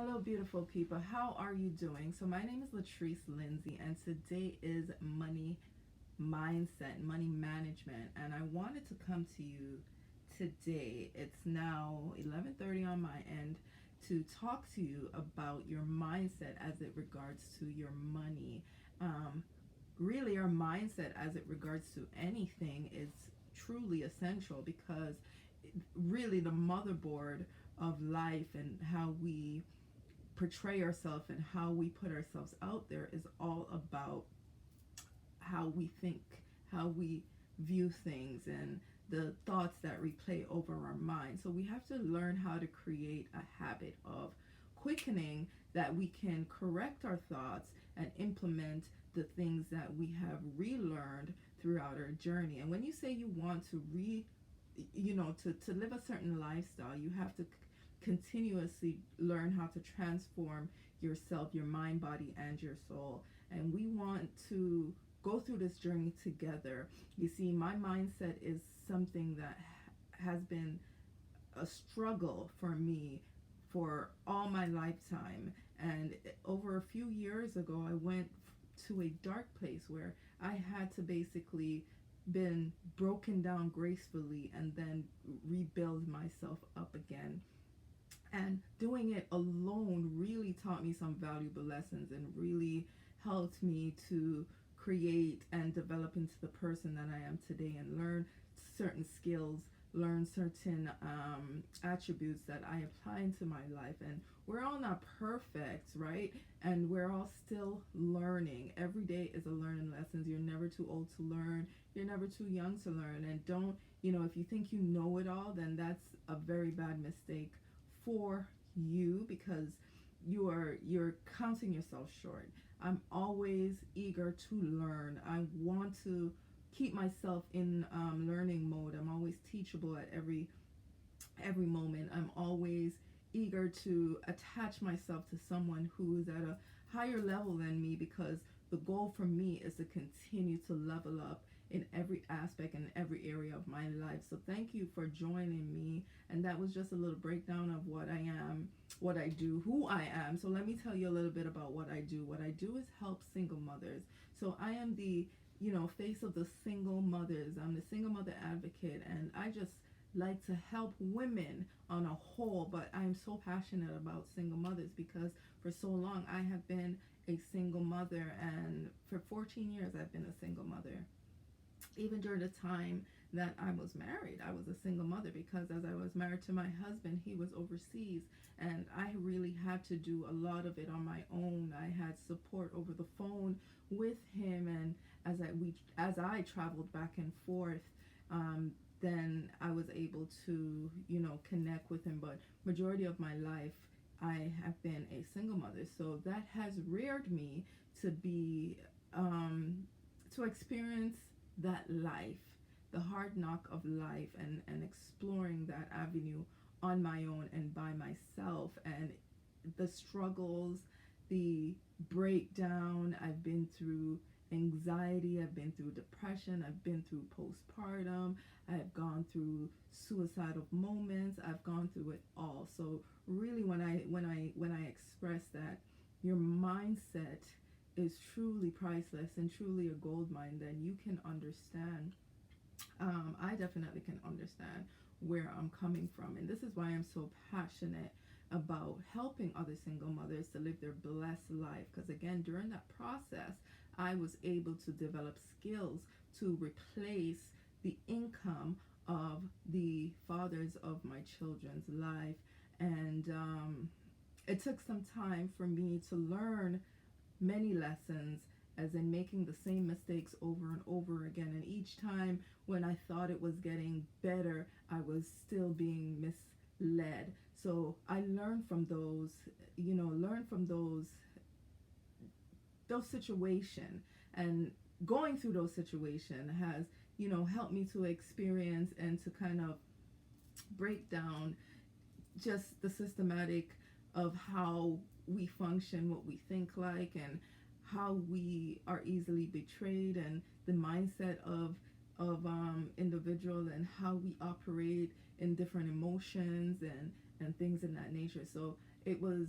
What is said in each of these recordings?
Hello, beautiful people. How are you doing? So, my name is Latrice Lindsay, and today is money mindset, money management, and I wanted to come to you today. It's now 11:30 on my end to talk to you about your mindset as it regards to your money. Um, Really, our mindset as it regards to anything is truly essential because really the motherboard of life and how we portray ourselves and how we put ourselves out there is all about how we think, how we view things, and the thoughts that replay over our mind. So we have to learn how to create a habit of quickening that we can correct our thoughts and implement the things that we have relearned throughout our journey. And when you say you want to to live a certain lifestyle, you have to continuously learn how to transform yourself, your mind, body, and your soul. And we want to go through this journey together. You see, my mindset is something that has been a struggle for me for all my lifetime. And over a few years ago, I went to a dark place where I had to basically been broken down gracefully and then rebuild myself up again. And doing it alone really taught me some valuable lessons and really helped me to create and develop into the person that I am today and learn certain skills, learn certain attributes that I apply into my life. And we're all not perfect, right? And we're all still learning. Every day is a learning lesson. You're never too old to learn. You're never too young to learn. And don't, if you think you know it all, then that's a very bad mistake for you because you're counting yourself short. I'm always eager to learn. I want to keep myself in learning mode. I'm always teachable at every moment. I'm always eager to attach myself to someone who is at a higher level than me because the goal for me is to continue to level up in every aspect and every area of my life. So thank you for joining me. And that was just a little breakdown of what I am, what I do, who I am. So let me tell you a little bit about what I do. What I do is help single mothers. So I am the face of the single mothers. I'm the single mother advocate, and I just like to help women on a whole. But I'm so passionate about single mothers because for so long I have been a single mother, and for 14 years I've been a single mother. Even during the time that I was married, I was a single mother because as I was married to my husband, he was overseas, and I really had to do a lot of it on my own. I had support over the phone with him, and as I traveled back and forth, then I was able to connect with him. But majority of my life, I have been a single mother, so that has reared me to be to experience that life, the hard knock of life, and exploring that avenue on my own and by myself, and the struggles, the breakdown. I've been through anxiety, I've been through depression, I've been through postpartum, I've gone through suicidal moments, I've gone through it all. So really when I express that your mindset is truly priceless and truly a gold mine, then you can understand. I definitely can understand where I'm coming from, and this is why I'm so passionate about helping other single mothers to live their blessed life. Because again, during that process, I was able to develop skills to replace the income of the fathers of my children's life, and it took some time for me to learn many lessons, as in making the same mistakes over and over again. And each time when I thought it was getting better, I was still being misled. So I learned from those situations, and going through those situations has helped me to experience and to kind of break down just the systematic of how we function, what we think like, and how we are easily betrayed, and the mindset of individual, and how we operate in different emotions and things in that nature. So it was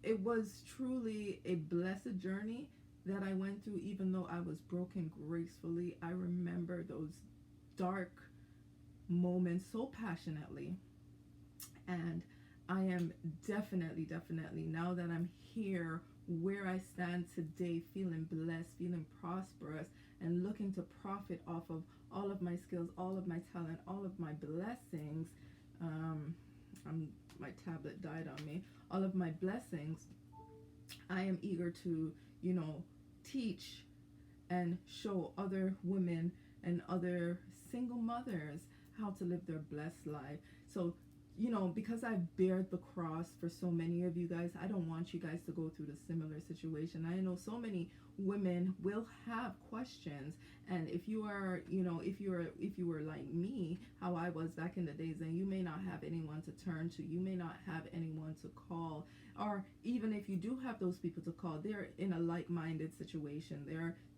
it was truly a blessed journey that I went through, even though I was broken gracefully. I remember those dark moments so passionately. And I am definitely, now that I'm here where I stand today, feeling blessed, feeling prosperous, and looking to profit off of all of my skills, all of my talent, all of my blessings. Um, my tablet died on me. All of my blessings. I am eager to, you know, teach and show other women and other single mothers how to live their blessed life. So, because I've bared the cross for so many of you guys, I don't want you guys to go through the similar situation. I know so many women will have questions, and if you are, if you were like me, how I was back in the days, then you may not have anyone to turn to. You may not have anyone to call, or even if you do have those people to call, they're in a like-minded situation.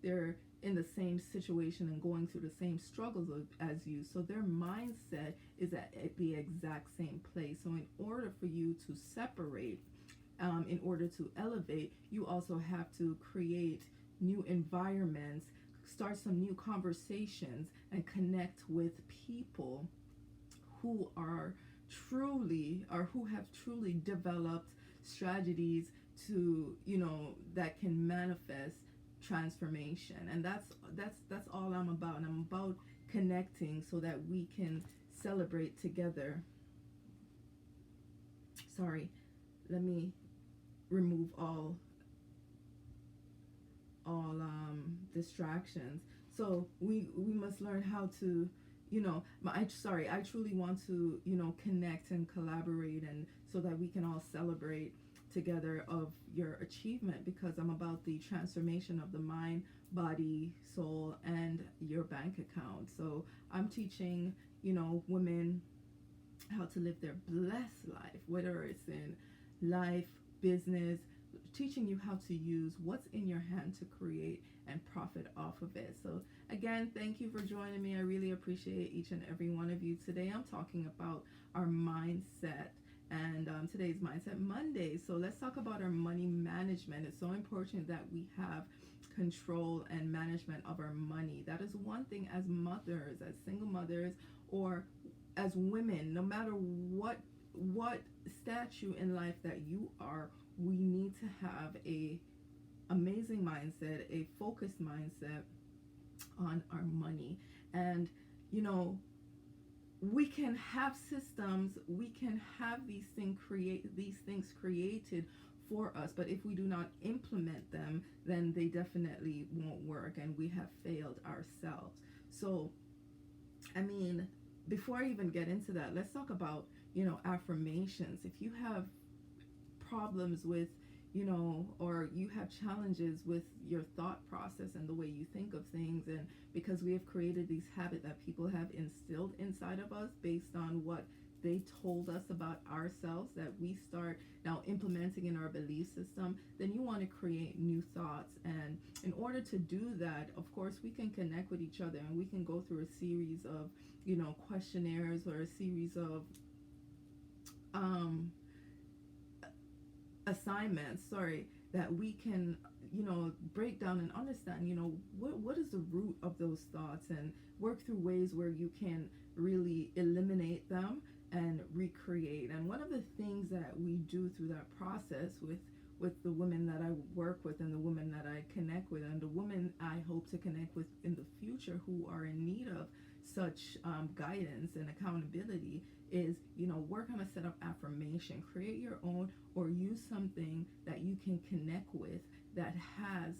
They're in the same situation and going through the same struggles as you. So their mindset is at the exact same place. So in order for you to separate, in order to elevate, you also have to create new environments, start some new conversations, and connect with people who are truly, or who have truly developed strategies to, that can manifest transformation. And that's all I'm about. I'm about connecting so that we can celebrate together. Sorry, let me remove all distractions. So we must learn how to, I truly want to, connect and collaborate, and so that we can all celebrate together of your achievement, because I'm about the transformation of the mind, body, soul, and your bank account. So I'm teaching, women how to live their blessed life, whether it's in life, business, teaching you how to use what's in your hand to create and profit off of it. So again, thank you for joining me. I really appreciate each and every one of you. Today I'm talking about our mindset, and today's Mindset Monday. So let's talk about our money management. It's so important that we have control and management of our money. That is one thing, as mothers, as single mothers, or as women, no matter what statue in life that you are, we need to have a amazing mindset, a focused mindset on our money. And we can have systems, we can have these things created for us, but if we do not implement them, then they definitely won't work, and we have failed ourselves. So before I even get into that, let's talk about affirmations. If you have problems with, or you have challenges with your thought process and the way you think of things, and because we have created these habits that people have instilled inside of us based on what they told us about ourselves, that we start now implementing in our belief system, then you want to create new thoughts. And in order to do that, of course, we can connect with each other, and we can go through a series of, questionnaires, or a series of assignments, that we can, break down and understand, what is the root of those thoughts, and work through ways where you can really eliminate them and recreate. And one of the things that we do through that process with the women that I work with, and the women that I connect with, and the women I hope to connect with in the future who are in need of such guidance and accountability, is, work on a set of affirmation. Create your own, or use something that you can connect with, that has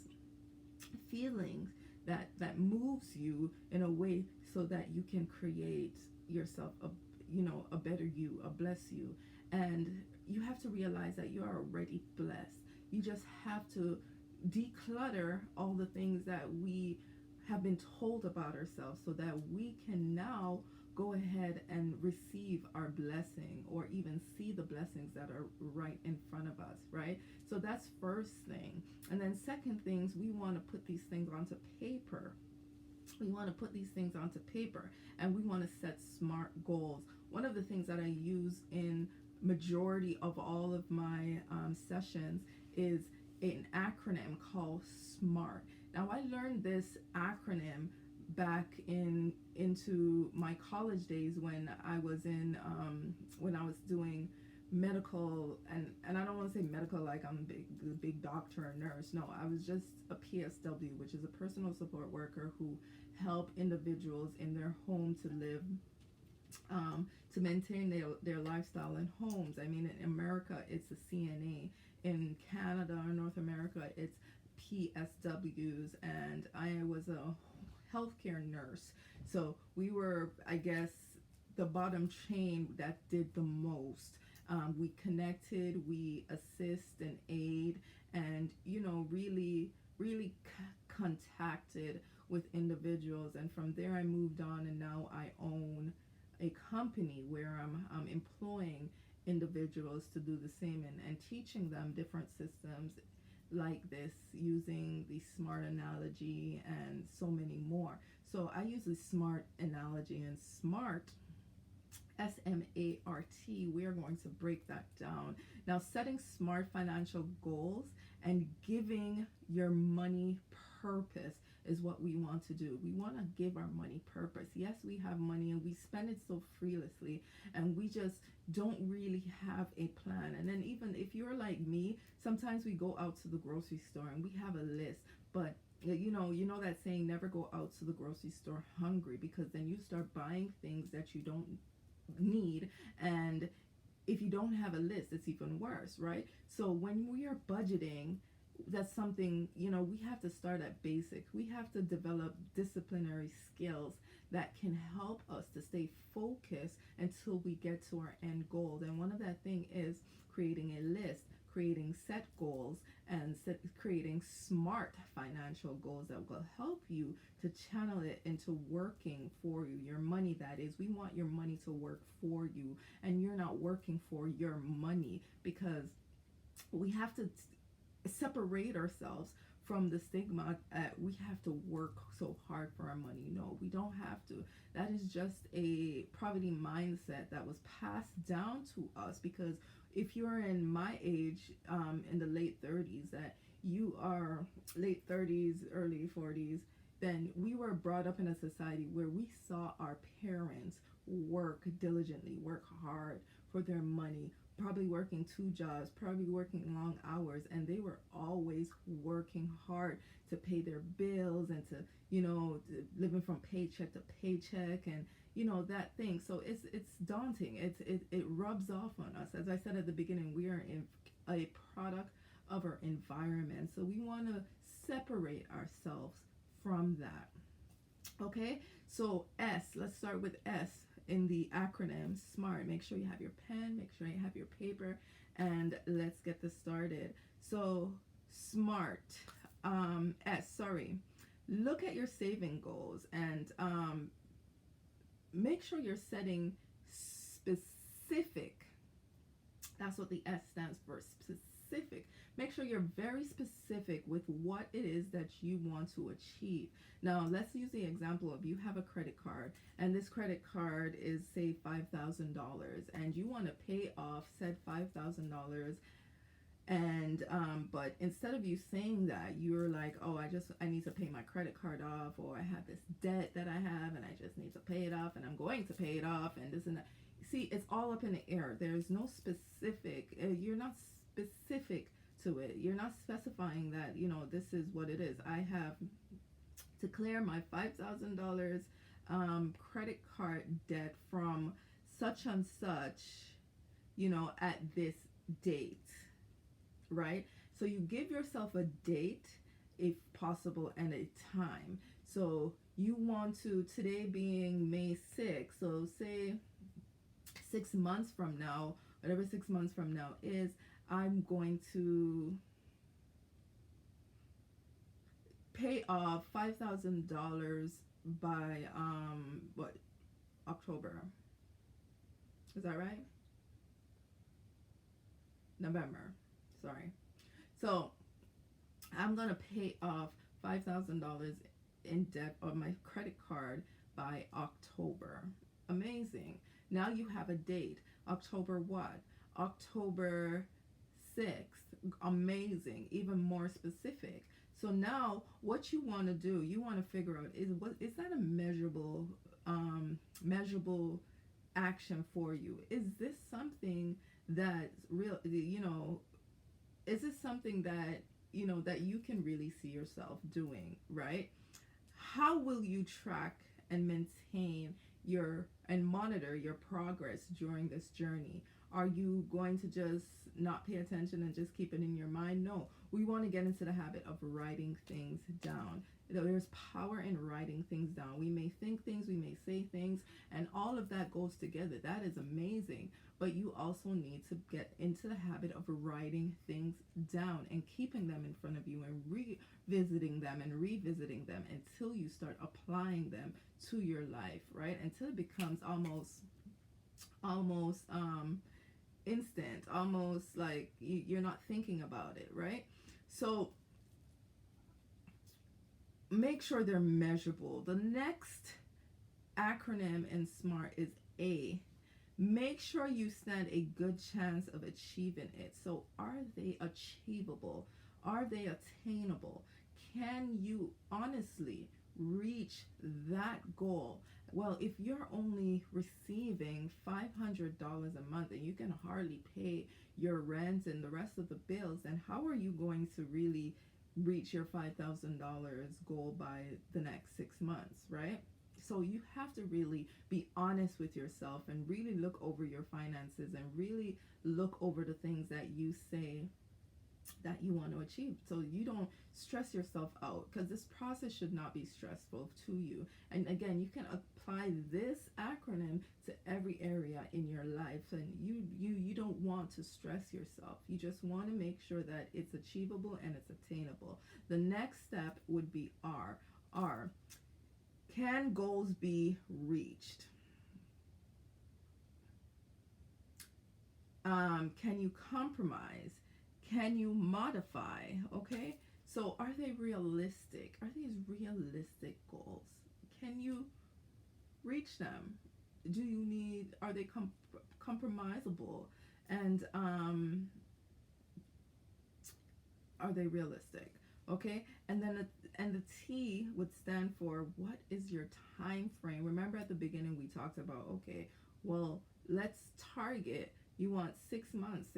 feelings that moves you in a way, so that you can create yourself a better you, a bless you. And you have to realize that you are already blessed. You just have to declutter all the things that we have been told about ourselves, so that we can now go ahead and receive our blessing, or even see the blessings that are right in front of us, right? So that's first thing. And then second things, we want to put these things onto paper. We want to put these things onto paper, and we want to set SMART goals. One of the things that I use in majority of all of my sessions is an acronym called SMART. Now, I learned this acronym back into my college days when I was in when I was doing medical, and I don't want to say medical like I'm a big doctor or nurse. No, I was just a PSW, which is a personal support worker who help individuals in their home to live, to maintain their lifestyle in homes. I mean, in America, it's a CNA. In Canada or North America, it's PSWs, and I was a healthcare nurse. So we were, I guess, the bottom chain that did the most. We connected, we assist and aid, and really contacted with individuals. And from there, I moved on, and now I own a company where I'm employing individuals to do the same, and teaching them different systems like this using the SMART analogy and so many more. So I use the SMART analogy, and SMART, S.M.A.R.T, we are going to break that down. Now, setting smart financial goals and giving your money purpose is what we want to do. We want to give our money purpose. Yes, we have money and we spend it so freely, and we just don't really have a plan. And then even if you're like me, sometimes we go out to the grocery store and we have a list, but you know that saying, never go out to the grocery store hungry, because then you start buying things that you don't need. And if you don't have a list, it's even worse, right? So when we are budgeting, that's something, we have to start at basics. We have to develop disciplinary skills that can help us to stay focused until we get to our end goal. And one of that thing is creating a list, creating set goals, and creating smart financial goals that will help you to channel it into working for you. Your money, that is. We want your money to work for you, and you're not working for your money, because we have to separate ourselves from the stigma that we have to work so hard for our money. No, we don't have to. That is just a poverty mindset that was passed down to us, because if you're in my age, in the late 30s, that you are late 30s, early 40s, then we were brought up in a society where we saw our parents work diligently, work hard for their money, probably working 2 jobs, probably working long hours, and they were always working hard to pay their bills and to, living from paycheck to paycheck, and that thing. So it's daunting. It rubs off on us. As I said at the beginning, we are in a product of our environment, so we want to separate ourselves from that. Okay, so let's start with S in the acronym SMART. Make sure you have your pen, make sure you have your paper, and let's get this started. So SMART, look at your saving goals, and make sure you're setting specific. That's what the S stands for, specific. Make sure you're very specific with what it is that you want to achieve. Now, let's use the example of, you have a credit card, and this credit card is, say, $5,000, and you want to pay off said $5,000. And but instead of you saying that, you're like, oh, I need to pay my credit card off, or I have this debt that I have and I just need to pay it off, and I'm going to pay it off, and this and that. See, it's all up in the air. There's no specific. You're not specific to it. You're not specifying that, this is what it is. I have to clear my $5,000 credit card debt from such and such, at this date, right? So you give yourself a date, if possible, and a time. So you want to, today being May 6th, so say 6 months from now, whatever 6 months from now is, I'm going to pay off $5,000 by October. Is that right? November. Sorry. So I'm gonna pay off $5,000 in debt on my credit card by October. Amazing. Now you have a date. October what? October 6th. Amazing, even more specific. So now what you want to do, you want to figure out is that a measurable action for you? Is this something that's real, is this something that that you can really see yourself doing, right? How will you track and maintain your and monitor your progress during this journey? Are you going to just not pay attention and just keep it in your mind? No, we want to get into the habit of writing things down. There's power in writing things down. We may think things, we may say things, and all of that goes together. That is amazing. But you also need to get into the habit of writing things down and keeping them in front of you and revisiting them and revisiting them until you start applying them to your life, right? Until it becomes almost instant, almost like you're not thinking about it, right? So make sure they're measurable. The next acronym in SMART is A. Make sure you stand a good chance of achieving it. So are they achievable? Are they attainable? Can you honestly reach that goal? Well, if you're only receiving $500 a month and you can hardly pay your rent and the rest of the bills, then how are you going to really reach your $5,000 goal by the next 6 months, right? So you have to really be honest with yourself and really look over your finances and really look over the things that you say that you want to achieve, so you don't stress yourself out, because this process should not be stressful to you. And again, you can apply this acronym to every area in your life, and you don't want to stress yourself. You just want to make sure that it's achievable and it's attainable. The next step would be R. Can goals be reached? Can you compromise? Can you modify? Okay, so are they realistic? Are these realistic goals? Can you reach them? Are they compromisable? And are they realistic? Okay, and then the T would stand for, what is your time frame? Remember at the beginning we talked about, okay, well, let's target, you want 6 months,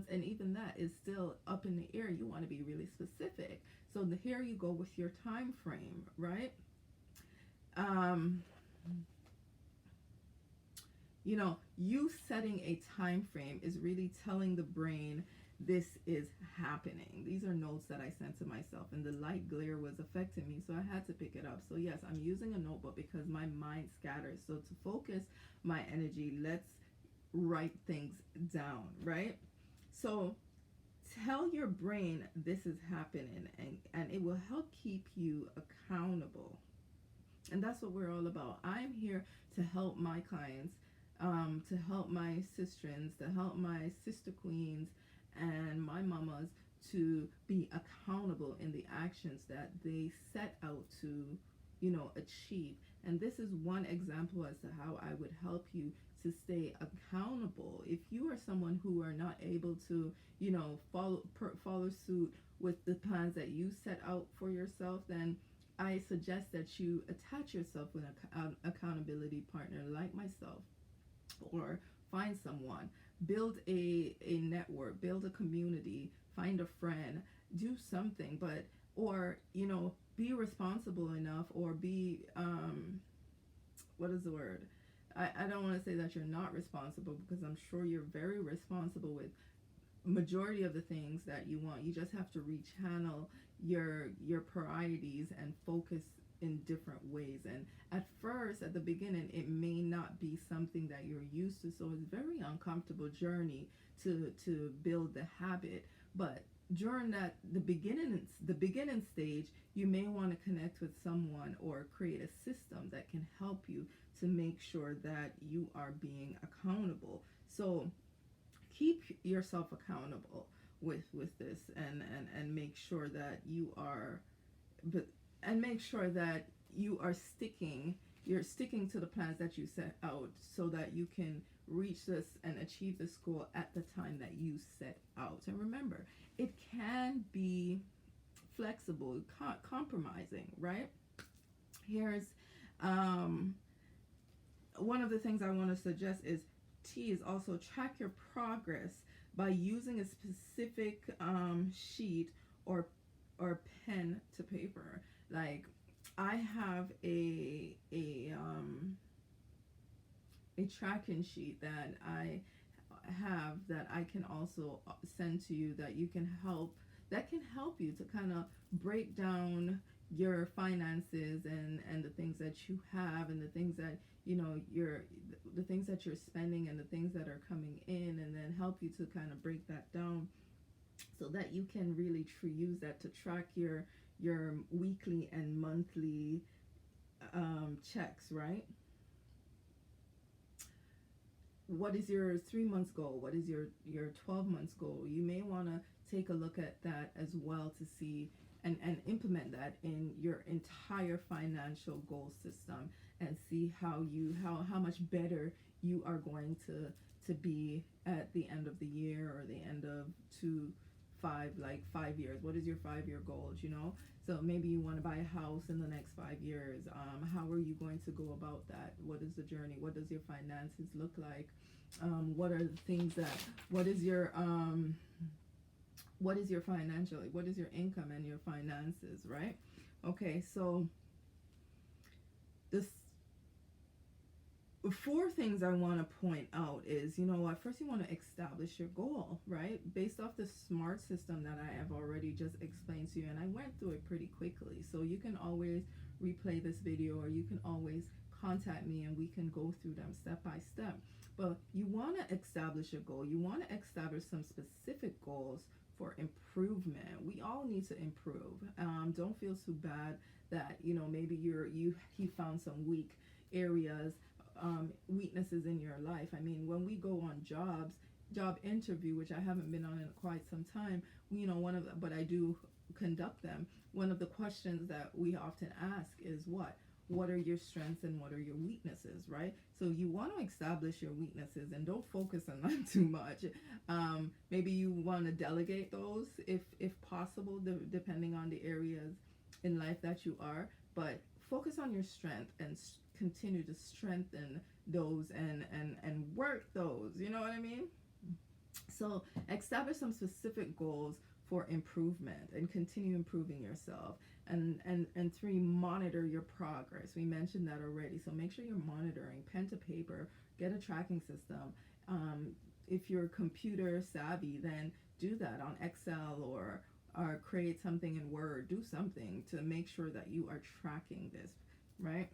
and even that is still up in the air. You want to be really specific. So here you go with your time frame, right? You setting a time frame is really telling the brain this is happening. These are notes that I sent to myself, and the light glare was affecting me, so I had to pick it up. So yes, I'm using a notebook because my mind scatters. So to focus my energy, let's write things down, right? So tell your brain this is happening, and it will help keep you accountable. And that's what we're all about. I'm here to help my clients, to help my sistrins, to help my sister queens and my mamas to be accountable in the actions that they set out to, achieve. And this is one example as to how I would help you to stay accountable. If you are someone who are not able to, follow suit with the plans that you set out for yourself, then I suggest that you attach yourself with an accountability partner like myself, or find someone, build a network, build a community, find a friend, do something, or be responsible enough, or be, what is the word? I don't want to say that you're not responsible, because I'm sure you're very responsible with majority of the things that you want. You just have to rechannel your priorities and focus in different ways. And at first, at the beginning, it may not be something that you're used to, so it's a very uncomfortable journey to build the habit. But during the beginning stage, you may want to connect with someone or create a system that can help you to make sure that you are being accountable. So keep yourself accountable with this, and make sure that you are, and make sure that you're sticking to the plans that you set out, so that you can reach this and achieve this goal at the time that you set out. And remember, it can be flexible, compromising, right? Here's one of the things I want to suggest is T is also track your progress by using a specific sheet or pen to paper. Like I have a tracking sheet that I have that I can also send to you that can help you to kind of break down your finances and the things that you have and the things that the things that you're spending and the things that are coming in, and then help you to kind of break that down so that you can really use that to track your weekly and monthly checks, right? What is your 3 months goal? What is your 12 months goal? You may want to take a look at that as well to see and implement that in your entire financial goal system and see how much better you are going to be at the end of the year or the end of 5 years. What is your 5 year goals, so maybe you want to buy a house in the next 5 years. How are you going to go about that? What is the journey? What does your finances look like? What are the things that what is your financial, what is your income and your finances, right? Okay, so this 4 things I want to point out is, first you want to establish your goal, right? Based off the SMART system that I have already just explained to you, and I went through it pretty quickly. So you can always replay this video, or you can always contact me and we can go through them step by step. But you want to establish a goal. You want to establish some specific goals for improvement. We all need to improve. Don't feel too bad that maybe you found some weak areas, weaknesses in your life. I mean, when we go on job interview, which I haven't been on in quite some time, but I do conduct them. One of the questions that we often ask is what are your strengths and what are your weaknesses, right? So you want to establish your weaknesses and don't focus on them too much. Maybe you want to delegate those if possible, depending on the areas in life that you are, but focus on your strength and continue to strengthen those and work those, you know what I mean? So establish some specific goals for improvement and continue improving yourself. And 3, monitor your progress. We mentioned that already. So make sure you're monitoring, pen to paper, get a tracking system. If you're computer savvy, then do that on Excel or create something in Word. Do something to make sure that you are tracking this, right?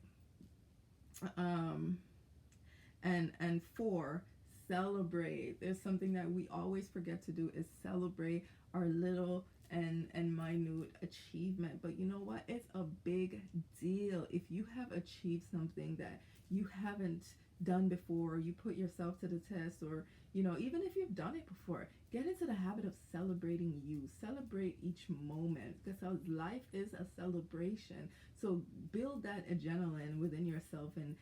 And 4, celebrate. There's something that we always forget to do is celebrate our little and minute achievement. But you know what? It's a big deal. If you have achieved something that you haven't done before, you put yourself to the test, or even if you've done it before, get into the habit of celebrating you. Celebrate each moment, because life is a celebration. So build that adrenaline within yourself and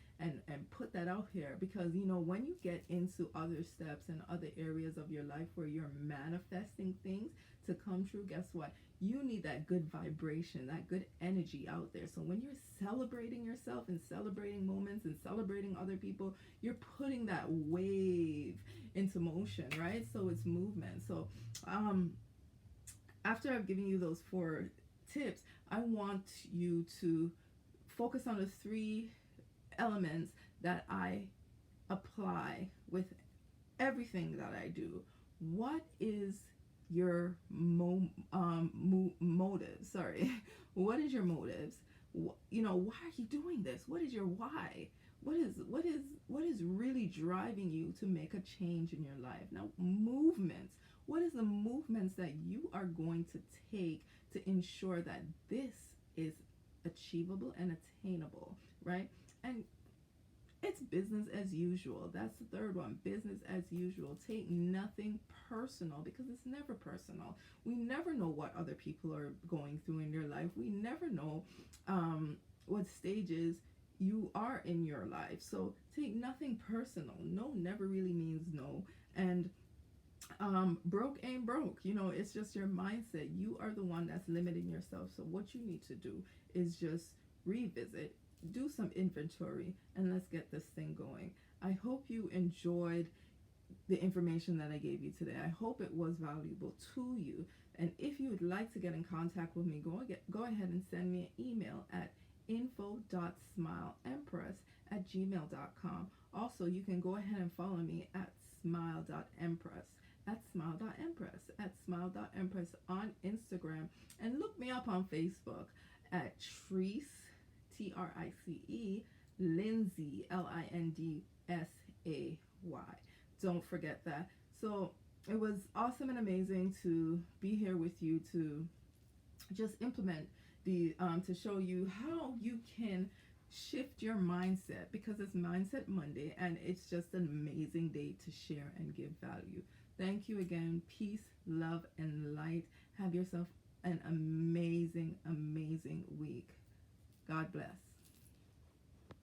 put that out here, because when you get into other steps and other areas of your life where you're manifesting things to come true, guess what? You need that good vibration, that good energy out there. So when you're celebrating yourself and celebrating moments and celebrating other people, you're putting that wave into motion, right? So it's movement. So after I've given you those 4 tips, I want you to focus on the 3 elements that I apply with everything that I do. What is your motives? Sorry. What is your motives? Why are you doing this? What is your why? What is really driving you to make a change in your life? Now, movements. What is the movements that you are going to take to ensure that this is achievable and attainable, right? And it's business as usual. That's the 3rd one, business as usual. Take nothing personal, because it's never personal. We never know what other people are going through in their life. We never know what stages you are in your life. So take nothing personal. No never really means no. And broke ain't broke. You know, it's just your mindset. You are the one that's limiting yourself. So what you need to do is just revisit, do some inventory, and let's get this thing going. I hope you enjoyed the information that I gave you today. I hope it was valuable to you. And if you would like to get in contact with me, go ahead and send me an email at info.smileempress@gmail.com. Also, you can go ahead and follow me at smile.empress, at smile.empress on Instagram, and look me up on Facebook at Trice, Trice, Lindsay, Lindsay. Don't forget that. So it was awesome and amazing to be here with you to just implement the to show you how you can shift your mindset, because it's Mindset Monday and it's just an amazing day to share and give value. Thank you again. Peace, love, and light. Have yourself an amazing, amazing week. God bless.